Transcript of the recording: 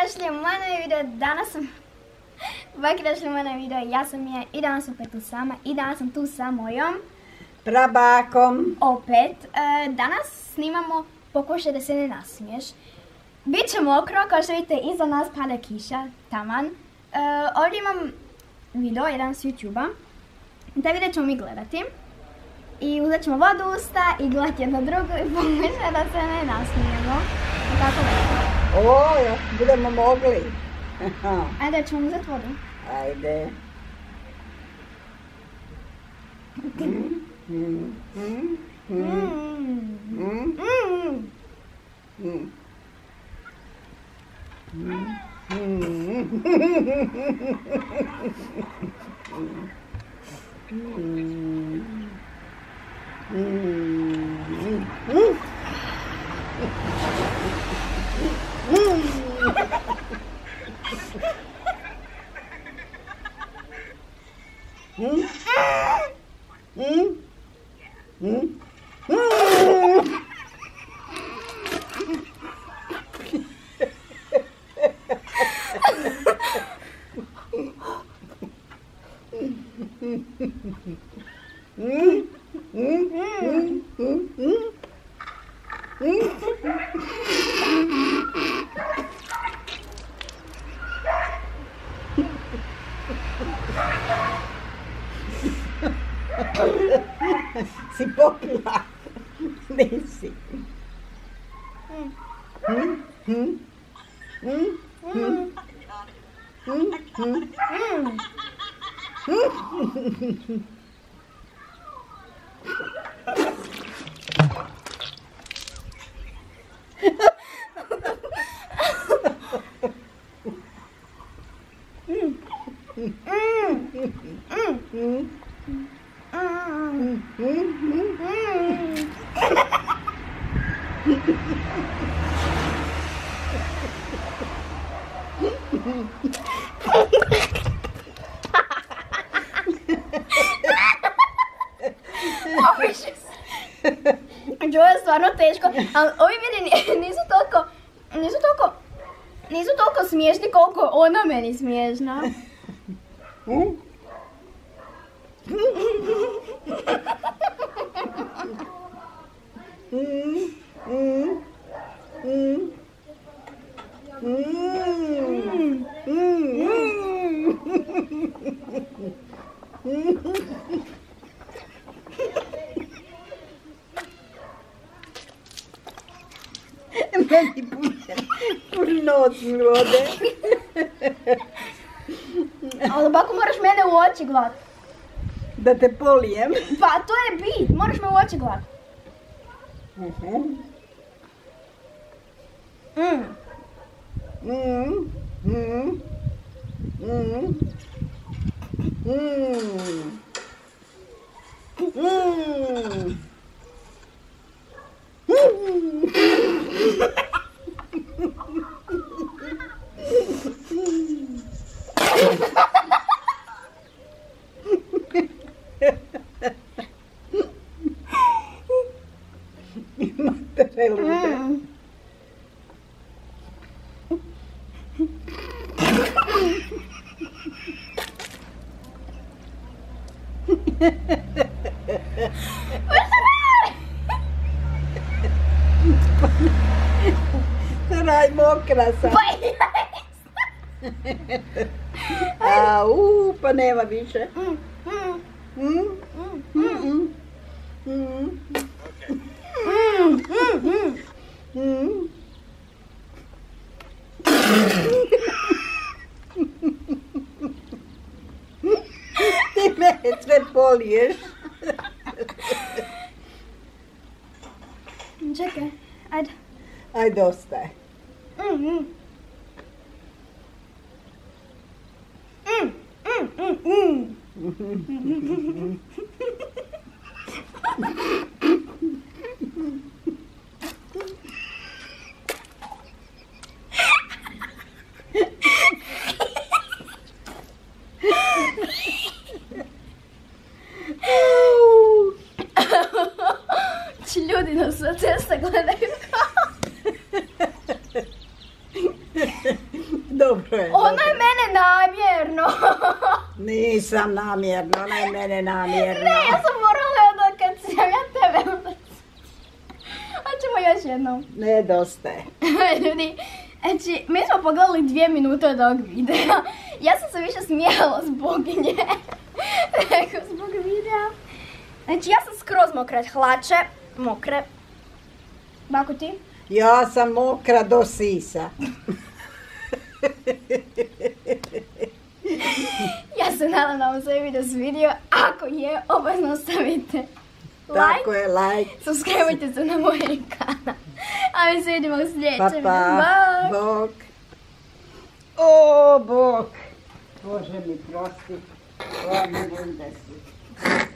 došli u moje novi video. Došli u moje novi video. Ja sam Mija i danas opet tu sama. I danas sam tu sa mojom prabakom. Opet. Danas snimamo Pokušaj da se ne nasmiješ. Biće mokro, kao što vidite iza nas pada kiša, taman. Ovdje imam video, jedan s YouTube-a. Taj video ćemo mi gledati. I uzet ćemo vodu u usta i gledati jedno drugo i pokušaj da se ne nasmijemo. Tako da. O, budemo mogli. Ajde, ćemo uzeti vodu. Ajde. Si popila? Nisi. Ovo je stvarno teško, ali ovi videi nisu toliko smiješni koliko ona meni smiješna. Meni pun nos mi vode. Ali bako moraš mene u oči gledat. Da te polijem. Pa to je bit, moraš me u oči gledat. Imate lude. Raj, mokra sam. Pa nema više. Ti me sve poliješ. Čekaj, ajde. Ajde, ostaje. Ljudi nas sa cesta gledaju. Nisam namjerno, ona je mene namjerno. Ne, ja sam morala da kad sam ja tebe hoćemo još jednom. Ne, dosta je. Ljudi, znači, mi smo pogledali 2 minute od ovog videa. Ja sam se više smijala zbog nje nego zbog videa. Znači, ja sam skroz mokra, hlače, mokre. Bako ti? Ja sam mokra do sisa. Ja se nadam da vam se ovaj video svidio. Ako je, obavezno stavite Tako like. je, like. Subscribeujte se na moj kanal. A mi se vidimo u sljedećem Pa, videu. pa. Bye! Bog. O, Bog. Bože mi prosti. Hvala mi da si.